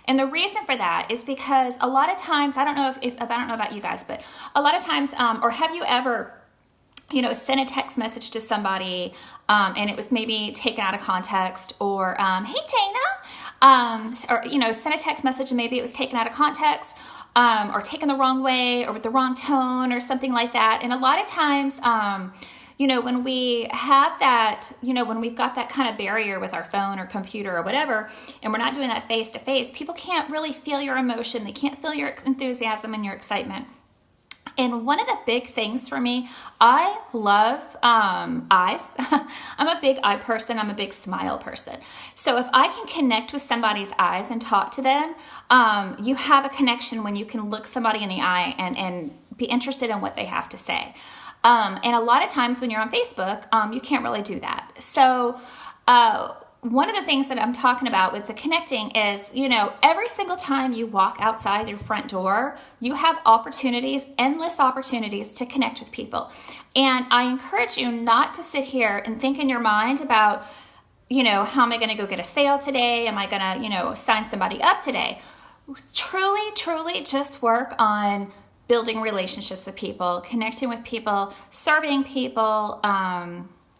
And the reason for that is because a lot of times, I don't know about you guys, but a lot of times, or have you ever, sent a text message to somebody, and it was maybe taken out of context, or, hey, Dana, or, sent a text message and maybe it was taken out of context, or taken the wrong way or with the wrong tone or something like that. And a lot of times, when we have that, when we've got that kind of barrier with our phone or computer or whatever, and we're not doing that face to face, people can't really feel your emotion. They can't feel your enthusiasm and your excitement. And one of the big things for me, I love eyes. I'm a big eye person. I'm a big smile person. So if I can connect with somebody's eyes and talk to them, you have a connection when you can look somebody in the eye and be interested in what they have to say. And a lot of times when you're on Facebook, you can't really do that. So one of the things that I'm talking about with the connecting is, every single time you walk outside your front door, you have endless opportunities to connect with people. And I encourage you not to sit here and think in your mind about, how am I going to go get a sale today? Am I going to, sign somebody up today? Truly, truly just work on building relationships with people, connecting with people, serving people,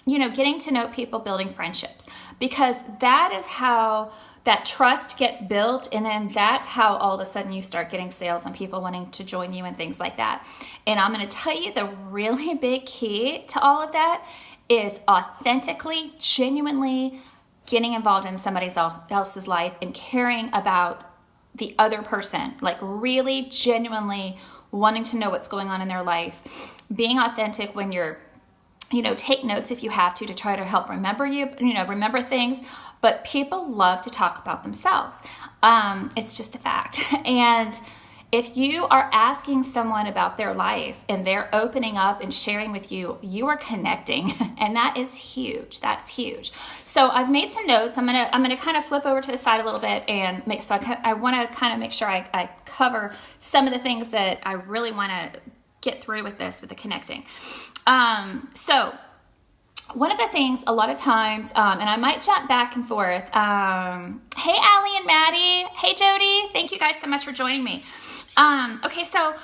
getting to know people, building friendships, because that is how that trust gets built. And then that's how all of a sudden you start getting sales and people wanting to join you and things like that. And I'm going to tell you the really big key to all of that is authentically, genuinely getting involved in somebody else's life and caring about the other person, like really genuinely wanting to know what's going on in their life, being authentic when you're, take notes if you have to try to help remember things, but people love to talk about themselves. It's just a fact. And if you are asking someone about their life and they're opening up and sharing with you, you are connecting, and that is huge. That's huge. So I've made some notes. I'm gonna kind of flip over to the side a little bit and I want to kind of make sure I cover some of the things that I really want to get through with the connecting. So one of the things a lot of times, and I might jump back and forth. Hey, Allie and Maddie. Hey, Jody. Thank you guys so much for joining me. Okay, so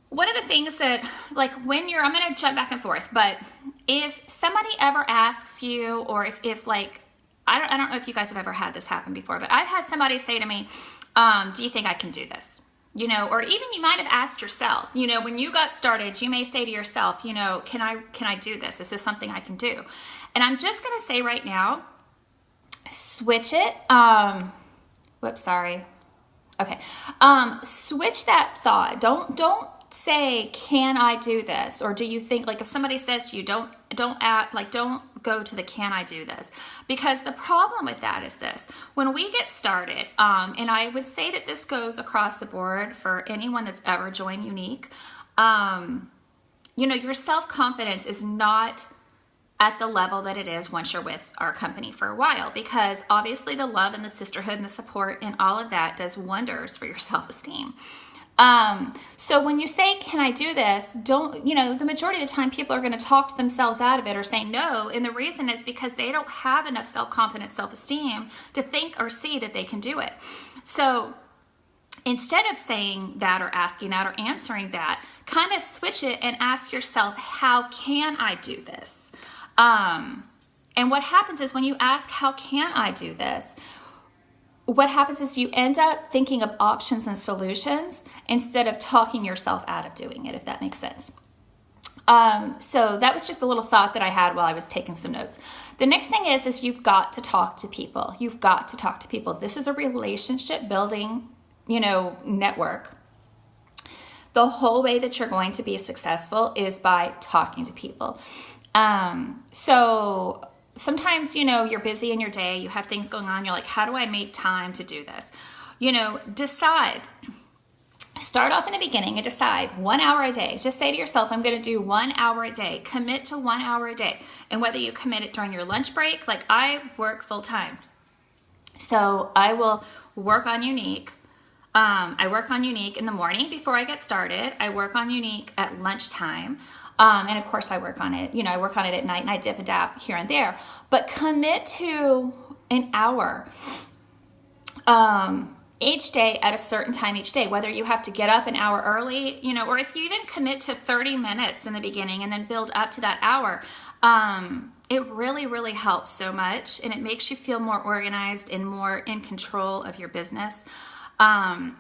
one of the things that, like, I'm going to jump back and forth, but if somebody ever asks you, or if like, I don't know if you guys have ever had this happen before, but I've had somebody say to me, do you think I can do this? Or even you might have asked yourself, when you got started, you may say to yourself, can I do this? Is this something I can do? And I'm just going to say right now, switch it. Okay. Switch that thought. Don't say, can I do this? Or do you think, like, if somebody says to you, don't go to the can I do this? Because the problem with that is this: when we get started, and I would say that this goes across the board for anyone that's ever joined Younique, your self-confidence is not at the level that it is once you're with our company for a while, because obviously the love and the sisterhood and the support and all of that does wonders for your self-esteem. So when you say, can I do this? The majority of the time people are going to talk to themselves out of it or say no. And the reason is because they don't have enough self-confidence, self-esteem to think or see that they can do it. So instead of saying that or asking that or answering that, kind of switch it and ask yourself, how can I do this? And what happens is when you ask, how can I do this? What happens is you end up thinking of options and solutions instead of talking yourself out of doing it, if that makes sense. So that was just a little thought that I had while I was taking some notes. The next thing is you've got to talk to people. You've got to talk to people. This is a relationship building, network. The whole way that you're going to be successful is by talking to people. So sometimes, you're busy in your day, you have things going on, you're like, how do I make time to do this? Decide. Start off in the beginning and decide 1 hour a day. Just say to yourself, I'm going to do 1 hour a day. Commit to 1 hour a day. And whether you commit it during your lunch break, like I work full time. So I will work on Younique. I work on Younique in the morning before I get started. I work on Younique at lunchtime. And of course I work on it, I work on it at night and I dip and dab here and there, but commit to an hour. each day at a certain time each day, whether you have to get up an hour early, or if you even commit to 30 minutes in the beginning and then build up to that hour, it really, really helps so much, and it makes you feel more organized and more in control of your business.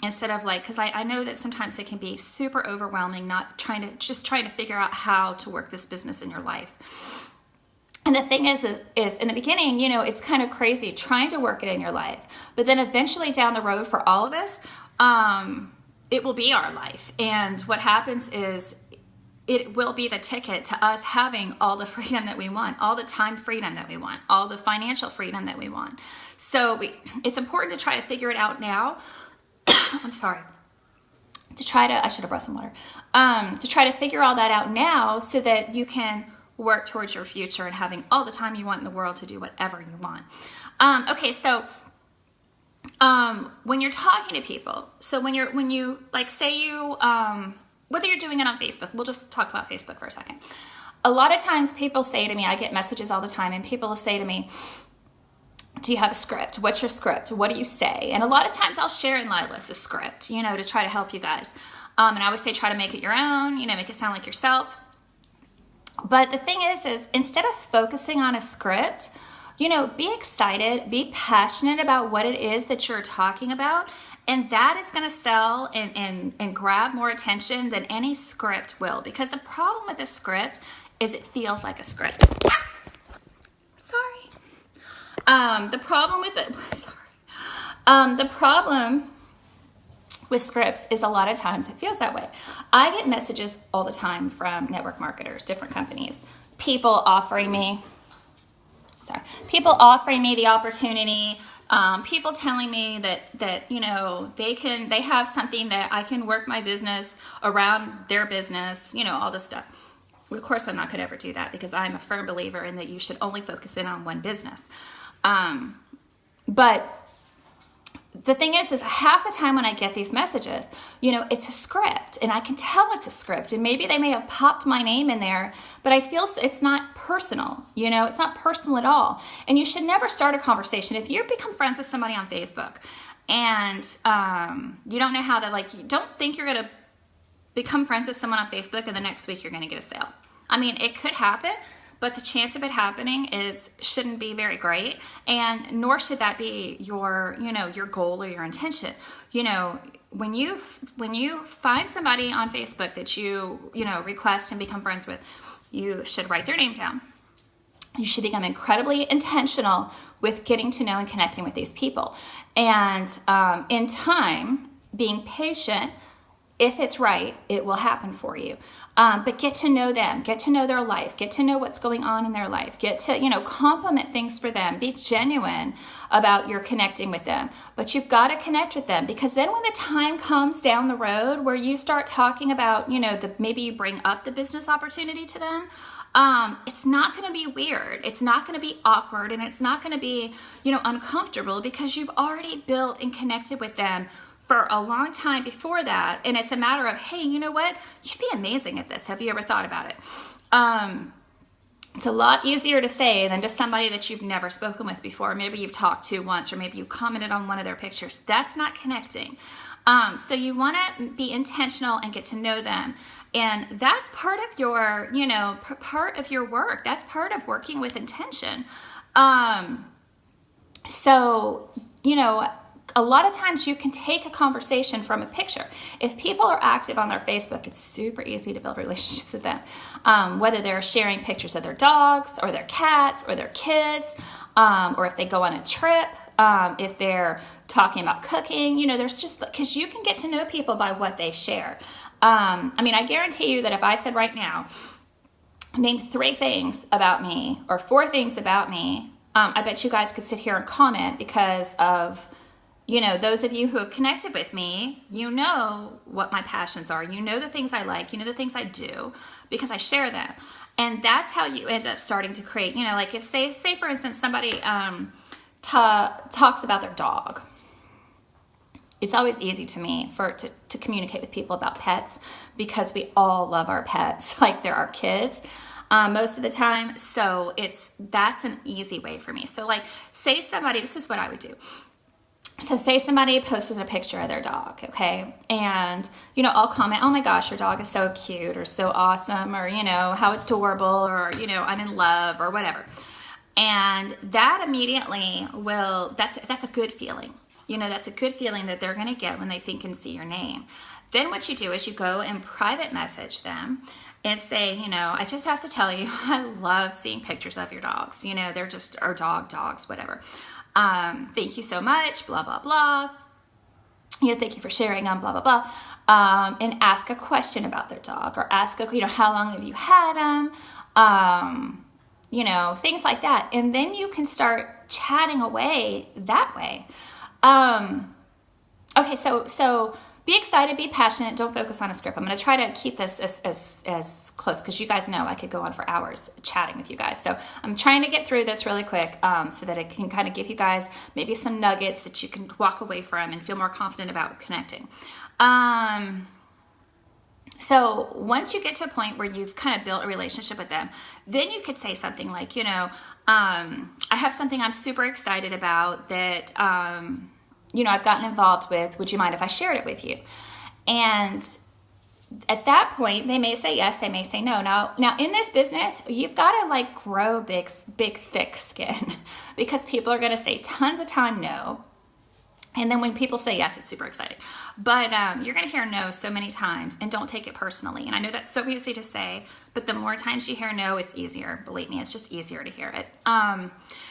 Instead of because I know that sometimes it can be super overwhelming, trying to figure out how to work this business in your life. And the thing is in the beginning, it's kind of crazy trying to work it in your life, but then eventually down the road for all of us, it will be our life. And what happens is it will be the ticket to us having all the freedom that we want, all the time freedom that we want, all the financial freedom that we want. So it's important to try to figure it out now. I'm sorry. I should have brought some water. To try to figure all that out now so that you can work towards your future and having all the time you want in the world to do whatever you want. Okay, so when you're talking to people, so when you say you, whether you're doing it on Facebook, we'll just talk about Facebook for a second. A lot of times people say to me, I get messages all the time, and people will say to me, do you have a script? What's your script? What do you say? And a lot of times I'll share in Lila's a script, to try to help you guys. And I always say, try to make it your own, make it sound like yourself. But the thing is instead of focusing on a script, be excited, be passionate about what it is that you're talking about. And that is going to sell and grab more attention than any script will. Because the problem with a script is it feels like a script. Sorry. The problem with scripts is a lot of times it feels that way. I get messages all the time from network marketers, different companies, people offering me the opportunity, people telling me that they have something that I can work my business around their business, all this stuff. Of course, I'm not going to ever do that because I'm a firm believer in that you should only focus in on one business. But the thing is half the time when I get these messages, it's a script, and I can tell it's a script, and maybe they may have popped my name in there, but I feel it's not personal, it's not personal at all. And you should never start a conversation. If you become friends with somebody on Facebook and, you don't know how to, you don't think you're going to become friends with someone on Facebook and the next week you're going to get a sale. I mean, it could happen, but the chance of it happening shouldn't be very great, and nor should that be your goal or your intention. When you find somebody on Facebook that you request and become friends with, you should write their name down. You should become incredibly intentional with getting to know and connecting with these people, and in time, being patient. If it's right, it will happen for you. But get to know them, get to know their life, get to know what's going on in their life, get to, compliment things for them, be genuine about your connecting with them. But you've got to connect with them, because then when the time comes down the road where you start talking about, maybe you bring up the business opportunity to them, it's not going to be weird. It's not going to be awkward, and it's not going to be, uncomfortable, because you've already built and connected with them for a long time before that. And it's a matter of, hey, you know what? You'd be amazing at this. Have you ever thought about it? It's a lot easier to say than just somebody that you've never spoken with before. Maybe you've talked to once, or maybe you've commented on one of their pictures. That's not connecting. So you want to be intentional and get to know them. And that's part of your, part of your work. That's part of working with intention. A lot of times you can take a conversation from a picture. If people are active on their Facebook, it's super easy to build relationships with them. Whether they're sharing pictures of their dogs or their cats or their kids, or if they go on a trip, if they're talking about cooking, there's just, because you can get to know people by what they share. I guarantee you that if I said right now, name 3 things about me or 4 things about me, I bet you guys could sit here and comment, because of those of you who have connected with me, what my passions are. The things I like, the things I do, because I share them. And that's how you end up starting to create, if say for instance, somebody talks about their dog. It's always easy to me to communicate with people about pets, because we all love our pets like they're our kids. Most of the time. So that's an easy way for me. So say somebody, this is what I would do. So say somebody posted a picture of their dog, okay? And, I'll comment, oh my gosh, your dog is so cute or so awesome or, how adorable or, I'm in love or whatever. And that immediately that's a good feeling. That's a good feeling that they're going to get when they think and see your name. Then what you do is you go and private message them and say, I just have to tell you, I love seeing pictures of your dogs. They're just our dogs, whatever. Thank you so much, blah, blah, blah. Thank you for sharing them, blah, blah, blah. And ask a question about their dog or ask, how long have you had them? Things like that. And then you can start chatting away that way. Okay, so be excited, be passionate, don't focus on a script. I'm going to try to keep this as close because you guys know I could go on for hours chatting with you guys. So I'm trying to get through this really quick so that it can kind of give you guys maybe some nuggets that you can walk away from and feel more confident about connecting. So once you get to a point where you've kind of built a relationship with them, then you could say something like, I have something I'm super excited about that, I've gotten involved with. Would you mind if I shared it with you? And at that point, they may say yes, they may say no. Now in this business, you've got to grow big, thick skin because people are going to say tons of time no. And then when people say yes, it's super exciting. But you're going to hear no so many times, and don't take it personally. And I know that's so easy to say, but the more times you hear no, it's easier. Believe me, it's just easier to hear it.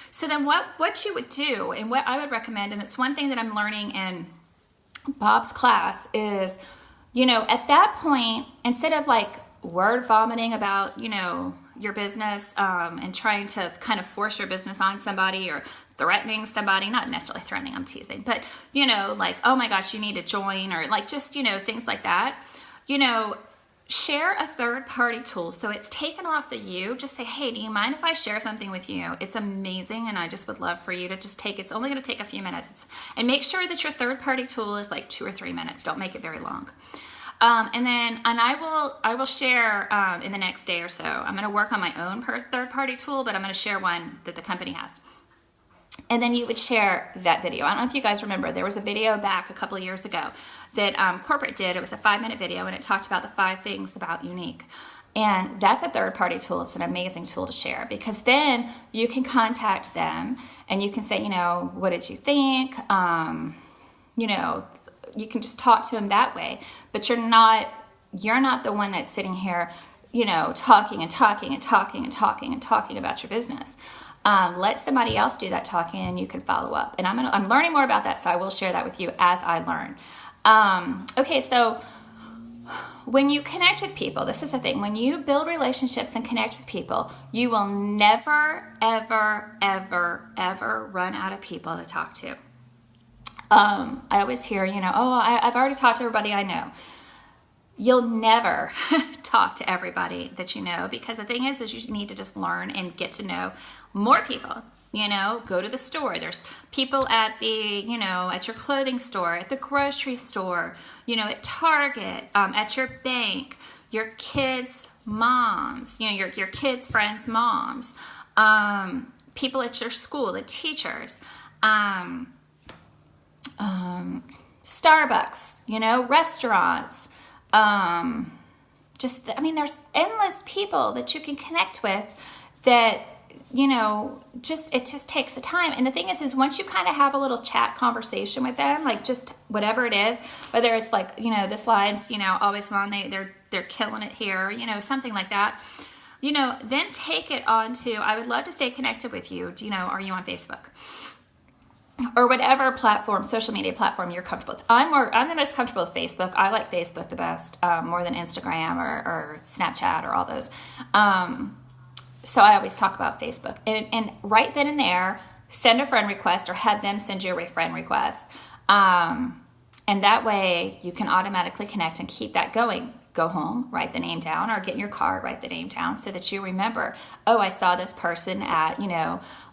So then what you would do, and what I would recommend, and it's one thing that I'm learning in Bob's class is, at that point, instead of word vomiting about, your business and trying to kind of force your business on somebody or threatening somebody, not necessarily threatening, I'm teasing, but, oh my gosh, you need to join or just, things like that, share a third-party tool. So it's taken off of you. Just say, hey, do you mind if I share something with you? It's amazing, and I just would love for you to just take it. It's only going to take a few minutes. And make sure that your third-party tool is 2 or 3 minutes. Don't make it very long. And I will share in the next day or so. I'm going to work on my own third-party tool, but I'm going to share one that the company has. And then you would share that video. I don't know if you guys remember, there was a video back a couple of years ago that corporate did. It was a 5-minute video, and it talked about the 5 things about Younique. And that's a third-party tool. It's an amazing tool to share because then you can contact them and you can say, what did you think? You can just talk to them that way. But you're not the one that's sitting here, talking about your business. Let somebody else do that talking, and you can follow up. And I'm learning more about that, so I will share that with you as I learn. Okay, so when you connect with people, this is the thing. When you build relationships and connect with people, you will never, ever, ever, ever run out of people to talk to. I always hear, I've already talked to everybody I know. You'll never talk to everybody that you know, because the thing is you need to just learn and get to know more people. Go to the store. There's people at the, at your clothing store, at the grocery store, at Target, at your bank, your kids' moms, your kids' friends' moms, people at your school, the teachers, Starbucks, restaurants, there's endless people that you can connect with that, it just takes the time. And the thing is once you kind of have a little chat conversation with them, just whatever it is, whether it's this line's, always on, they're killing it here, something like that, then take it on to, I would love to stay connected with you. Are you on Facebook? Or whatever platform, social media platform you're comfortable with. I'm the most comfortable with Facebook. I like Facebook the best, more than Instagram or Snapchat or all those. So I always talk about Facebook. And right then and there, send a friend request or have them send you a friend request. And that way you can automatically connect and keep that going. Go home, write the name down, or get in your car, write the name down so that you remember, oh, I saw this person at,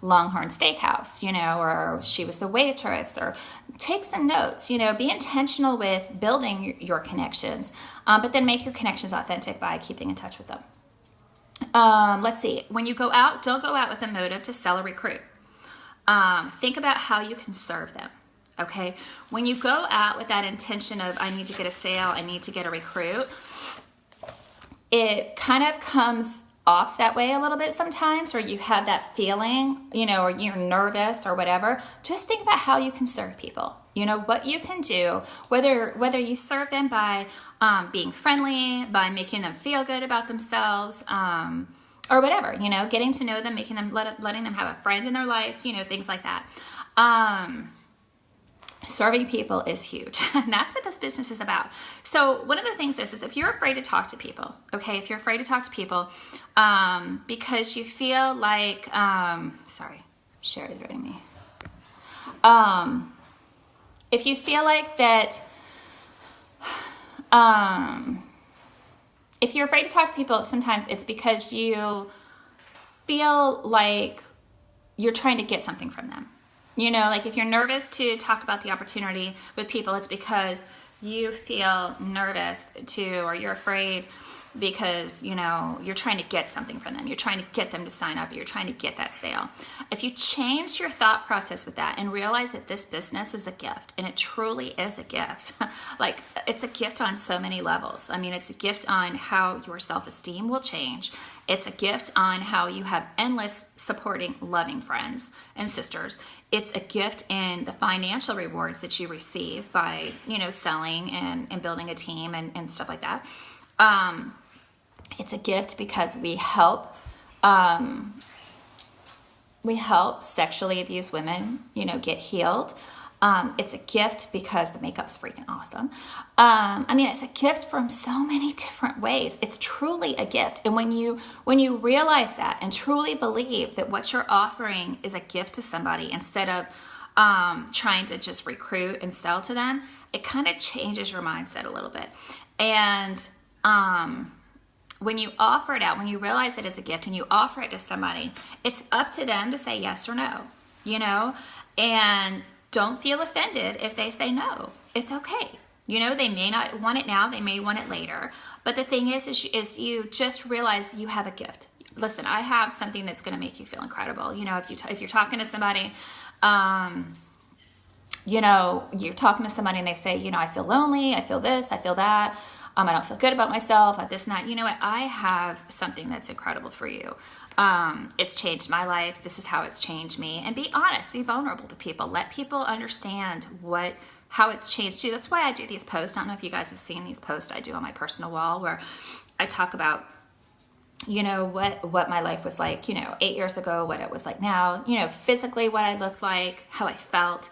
Longhorn Steakhouse, or she was the waitress, or take some notes, be intentional with building your connections, but then make your connections authentic by keeping in touch with them. Let's see, when you go out, don't go out with a motive to sell or recruit. Think about how you can serve them. okay? When you go out with that intention of, I need to get a sale, I need to get a recruit, it kind of comes off that way a little bit sometimes, or you have that feeling, or you're nervous or whatever. Just think about how you can serve people. What you can do, whether you serve them by being friendly, by making them feel good about themselves, or whatever, getting to know them, letting them have a friend in their life, things like that. Serving people is huge. And that's what this business is about. So one of the things is if you're afraid to talk to people, okay, if you're afraid to talk to people because you feel like, sorry, Sherry's writing me. If you feel like that, if you're afraid to talk to people, sometimes it's because you feel like you're trying to get something from them. Like if you're nervous to talk about the opportunity with people, it's because you feel nervous or you're afraid because, you're trying to get something from them. You're trying to get them to sign up. You're trying to get that sale. If you change your thought process with that and realize that this business is a gift, and it truly is a gift, like it's a gift on so many levels. I mean, it's a gift on how your self-esteem will change. It's a gift on how you have endless supporting, loving friends and sisters. It's a gift in the financial rewards that you receive by, selling and building a team and stuff like that. It's a gift because we help sexually abused women, get healed. It's a gift because the makeup's freaking awesome. It's a gift from so many different ways. It's truly a gift. And when you realize that and truly believe that what you're offering is a gift to somebody instead of trying to just recruit and sell to them, it kind of changes your mindset a little bit. And when you offer it out, when you realize it is a gift and you offer it to somebody, it's up to them to say yes or no, and don't feel offended if they say no. It's okay. They may not want it now, they may want it later. But the thing is you just realize you have a gift. Listen, I have something that's going to make you feel incredible. If you're talking to somebody, you're talking to somebody and they say, I feel lonely, I feel this, I feel that. I don't feel good about myself, this and that. You know what? I have something that's incredible for you. It's changed my life. This is how it's changed me. And be honest, be vulnerable to people. Let people understand how it's changed you. That's why I do these posts. I don't know if you guys have seen these posts I do on my personal wall where I talk about, what my life was like, 8 years ago, what it was like now, physically what I looked like, how I felt.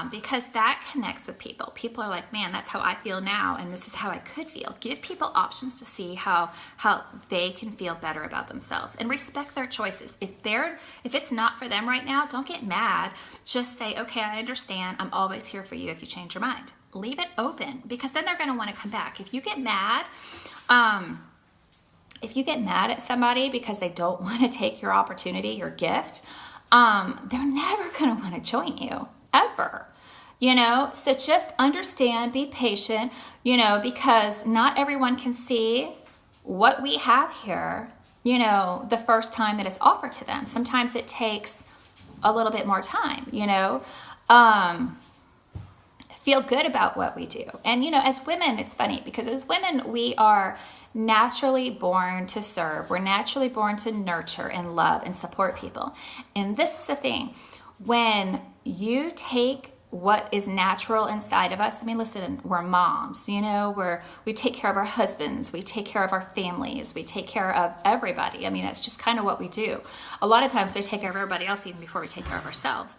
Because that connects with people. People are like, man, that's how I feel now, and this is how I could feel. Give people options to see how they can feel better about themselves, and respect their choices. If it's not for them right now, don't get mad. Just say, okay, I understand. I'm always here for you if you change your mind. Leave it open, because then they're going to want to come back. If you get mad at somebody because they don't want to take your opportunity, your gift, they're never going to want to join you. Ever, so just understand, be patient, because not everyone can see what we have here, the first time that it's offered to them. Sometimes it takes a little bit more time, feel good about what we do. And, as women, it's funny because as women, we are naturally born to serve. We're naturally born to nurture and love and support people. And this is the thing. When you take what is natural inside of us, listen, we're moms, we take care of our husbands, we take care of our families, we take care of everybody. That's just kind of what we do. A lot of times we take care of everybody else even before we take care of ourselves.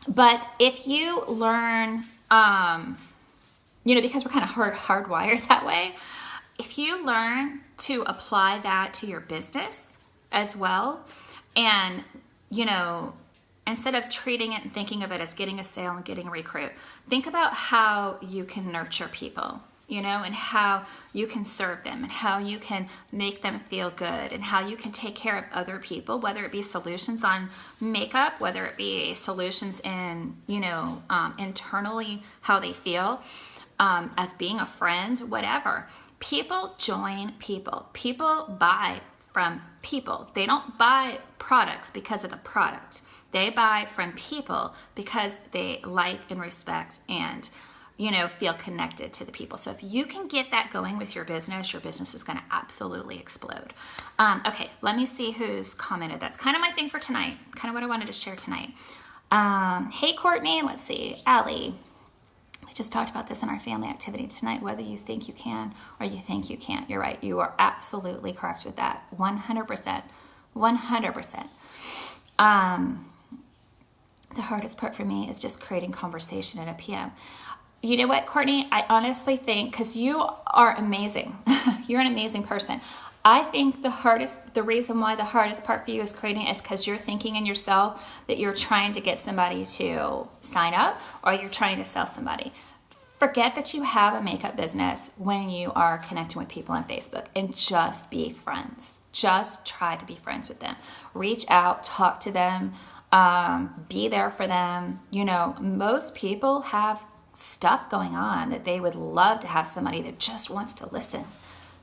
But if you learn, because we're kind of hardwired that way, if you learn to apply that to your business as well, and instead of treating it and thinking of it as getting a sale and getting a recruit, think about how you can nurture people, and how you can serve them and how you can make them feel good and how you can take care of other people, whether it be solutions on makeup, whether it be solutions in, internally how they feel, as being a friend, whatever. People join people. People buy from people. They don't buy products because of the product. They buy from people because they like and respect and, feel connected to the people. So if you can get that going with your business is going to absolutely explode. Okay, let me see who's commented. That's kind of my thing for tonight, kind of what I wanted to share tonight. Hey, Courtney, let's see. Allie, we just talked about this in our family activity tonight, whether you think you can or you think you can't. You're right. You are absolutely correct with that. 100%. 100%. The hardest part for me is just creating conversation at a PM. You know what, Courtney? I honestly think, because you are amazing. You're an amazing person. I think the reason why the hardest part for you is creating is because you're thinking in yourself that you're trying to get somebody to sign up or you're trying to sell somebody. Forget that you have a makeup business when you are connecting with people on Facebook, and just be friends. Just try to be friends with them. Reach out, talk to them, be there for them. Most people have stuff going on that they would love to have somebody that just wants to listen.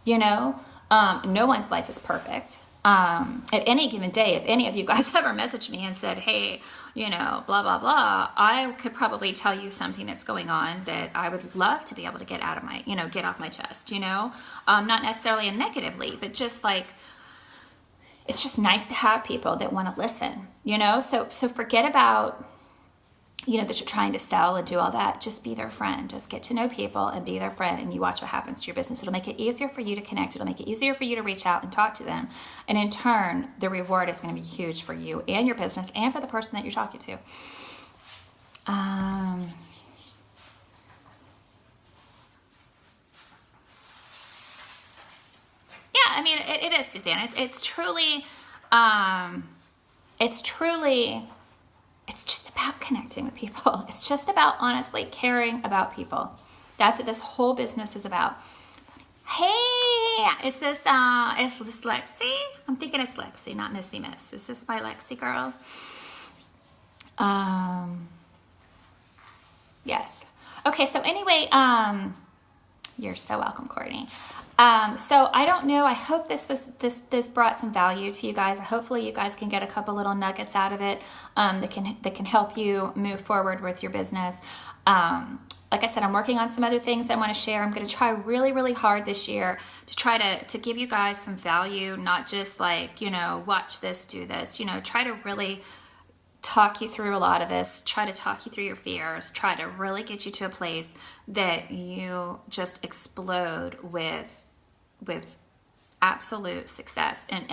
No one's life is perfect. At any given day, if any of you guys ever messaged me and said, hey, blah, blah, blah, I could probably tell you something that's going on that I would love to be able to get out of my, get off my chest, not necessarily in negatively, but just like, it's just nice to have people that want to listen, so forget about, that you're trying to sell and do all that. Just be their friend. Just get to know people and be their friend, and you watch what happens to your business. It'll make it easier for you to connect. It'll make it easier for you to reach out and talk to them. And in turn, the reward is going to be huge for you and your business and for the person that you're talking to. Yeah, I mean, it is, Suzanne. It's truly, it's just about connecting with people. It's just about honestly caring about people. That's what this whole business is about. Hey, is this Lexi? I'm thinking it's Lexi, not Missy Miss. Is this my Lexi girl? Yes. Okay, so anyway, you're so welcome, Courtney. So I don't know. I hope this brought some value to you guys. Hopefully you guys can get a couple little nuggets out of it that can help you move forward with your business. Like I said, I'm working on some other things I want to share. I'm going to try really, really hard this year to try to give you guys some value, not just like, watch this, do this, try to really talk you through a lot of this, try to talk you through your fears, try to really get you to a place that you just explode with absolute success and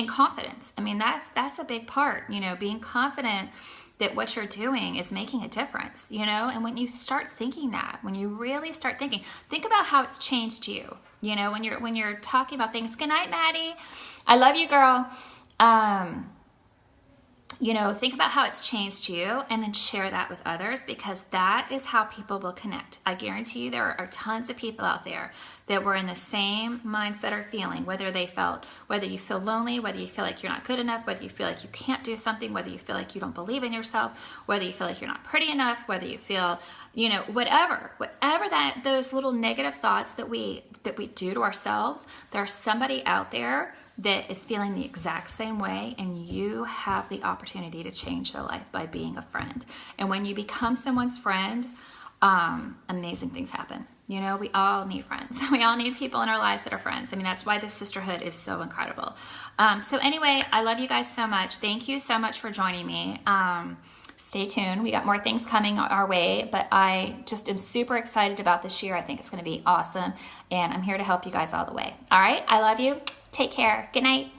confidence. I mean, that's a big part, being confident that what you're doing is making a difference, and when you start thinking that, when you really start thinking, think about how it's changed you, when you're talking about things. Good night, Maddie. I love you, girl. Think about how it's changed you and then share that with others, because that is how people will connect. I guarantee you there are tons of people out there that were in the same mindset or feeling, whether you feel lonely, whether you feel like you're not good enough, whether you feel like you can't do something, whether you feel like you don't believe in yourself, whether you feel like you're not pretty enough, whether you feel, whatever those little negative thoughts that we do to ourselves, there's somebody out there that is feeling the exact same way, and you have the opportunity to change their life by being a friend. And when you become someone's friend, amazing things happen. We all need friends. We all need people in our lives that are friends. I mean, that's why this sisterhood is so incredible. So anyway, I love you guys so much. Thank you so much for joining me. Stay tuned. We got more things coming our way, but I just am super excited about this year. I think it's going to be awesome, and I'm here to help you guys all the way. All right. I love you. Take care. Good night.